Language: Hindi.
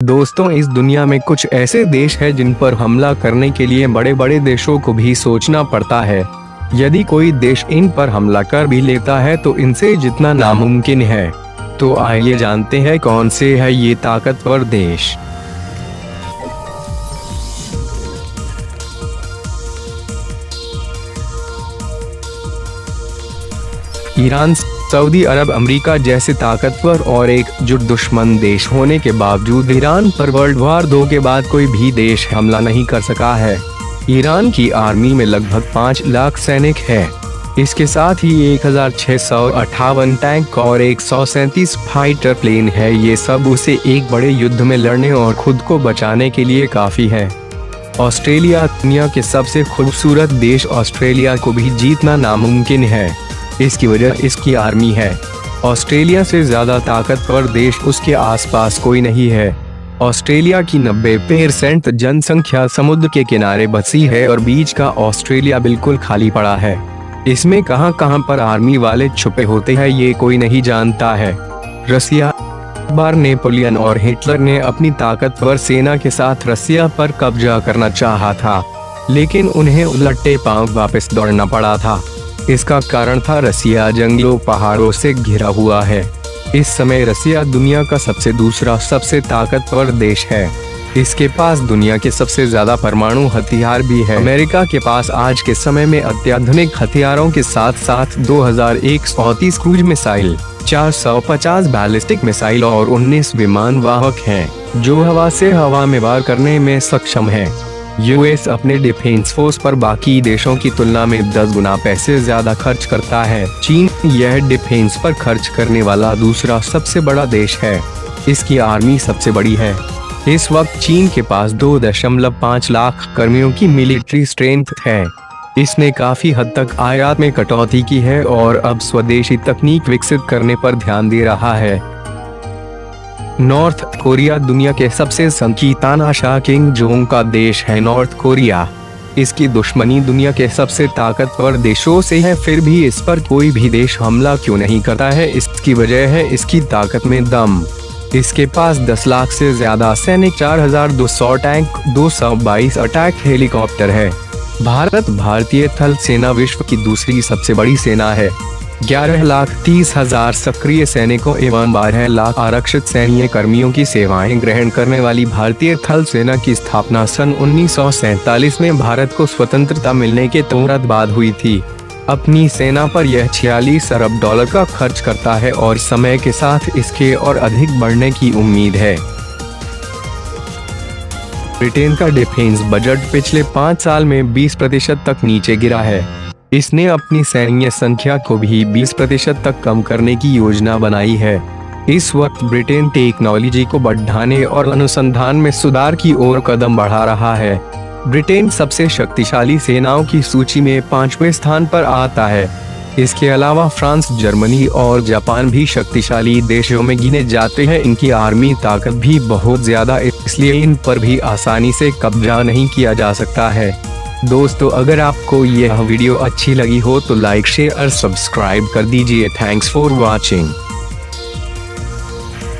दोस्तों, इस दुनिया में कुछ ऐसे देश हैं जिन पर हमला करने के लिए बड़े बड़े देशों को भी सोचना पड़ता है। यदि कोई देश इन पर हमला कर भी लेता है तो इनसे जितना नामुमकिन है। तो आइए जानते हैं कौन से है ये ताकतवर देश। ईरान, सऊदी अरब, अमेरिका जैसे ताकतवर और एकजुट दुश्मन देश होने के बावजूद ईरान पर वर्ल्ड वॉर 2 के बाद कोई भी देश हमला नहीं कर सका है। ईरान की आर्मी में लगभग 5 लाख सैनिक हैं। इसके साथ ही 1658 टैंक और 137 फाइटर प्लेन है। ये सब उसे एक बड़े युद्ध में लड़ने और खुद को बचाने के लिए काफी है। ऑस्ट्रेलिया, दुनिया के सबसे खूबसूरत देश ऑस्ट्रेलिया को भी जीतना नामुमकिन है। इसकी वजह इसकी आर्मी है। ऑस्ट्रेलिया से ज्यादा ताकतवर देश उसके आसपास कोई नहीं है। ऑस्ट्रेलिया की 90% जनसंख्या समुद्र के किनारे बसी है और बीच का ऑस्ट्रेलिया बिल्कुल खाली पड़ा है। इसमें कहां कहां पर आर्मी वाले छुपे होते हैं ये कोई नहीं जानता है। रसिया, बार नेपोलियन और हिटलर ने अपनी ताकतवर सेना के साथ रसिया पर कब्जा करना चाहा था, लेकिन उन्हें उलटे पांव वापस दौड़ना पड़ा था। इसका कारण था रसिया जंगलों पहाड़ों से घिरा हुआ है। इस समय रसिया दुनिया का दूसरा सबसे ताकतवर देश है। इसके पास दुनिया के सबसे ज्यादा परमाणु हथियार भी है। अमेरिका के पास आज के समय में अत्याधुनिक हथियारों के साथ साथ 2130 क्रूज मिसाइल, 450 बैलिस्टिक मिसाइल और 19 विमान वाहक हैं, जो हवा से हवा में वार करने में सक्षम है। यूएस अपने डिफेंस फोर्स पर बाकी देशों की तुलना में 10 गुना पैसे ज्यादा खर्च करता है। चीन यह डिफेंस पर खर्च करने वाला दूसरा सबसे बड़ा देश है। इसकी आर्मी सबसे बड़ी है। इस वक्त चीन के पास 2.5 लाख कर्मियों की मिलिट्री स्ट्रेंथ है। इसने काफी हद तक आयात में कटौती की है और अब स्वदेशी तकनीक विकसित करने पर ध्यान दे रहा है। नॉर्थ कोरिया दुनिया के सबसे तानाशाह किंग जोंग का देश है। नॉर्थ कोरिया, इसकी दुश्मनी दुनिया के सबसे ताकतवर देशों से है, फिर भी इस पर कोई भी देश हमला क्यों नहीं करता है? इसकी वजह है इसकी ताकत में दम। इसके पास 10 लाख से ज्यादा सैनिक, 4200 टैंक, 222 अटैक हेलीकॉप्टर है। भारतीय थल सेना विश्व की दूसरी सबसे बड़ी सेना है। 11,30,000 सक्रिय सैनिकों एवं 12 लाख आरक्षित सैन्य कर्मियों की सेवाएं ग्रहण करने वाली भारतीय थल सेना की स्थापना सन 1947 में भारत को स्वतंत्रता मिलने के तुरंत बाद हुई थी। अपनी सेना पर यह 46 अरब डॉलर का खर्च करता है और समय के साथ इसके और अधिक बढ़ने की उम्मीद है। ब्रिटेन का डिफेंस बजट पिछले 5 साल में 20% तक नीचे गिरा है। इसने अपनी सैन्य संख्या को भी 20% तक कम करने की योजना बनाई है। इस वक्त ब्रिटेन टेक्नोलॉजी को बढ़ाने और अनुसंधान में सुधार की ओर कदम बढ़ा रहा है। ब्रिटेन सबसे शक्तिशाली सेनाओं की सूची में 5वें स्थान पर आता है। इसके अलावा फ्रांस, जर्मनी और जापान भी शक्तिशाली देशों में गिने जाते हैं। इनकी आर्मी ताकत भी बहुत ज्यादा, इसलिए इन पर भी आसानी से कब्जा नहीं किया जा सकता है। दोस्तों, अगर आपको यह वीडियो अच्छी लगी हो तो लाइक, शेयर और सब्सक्राइब कर दीजिए। Thanks for watching.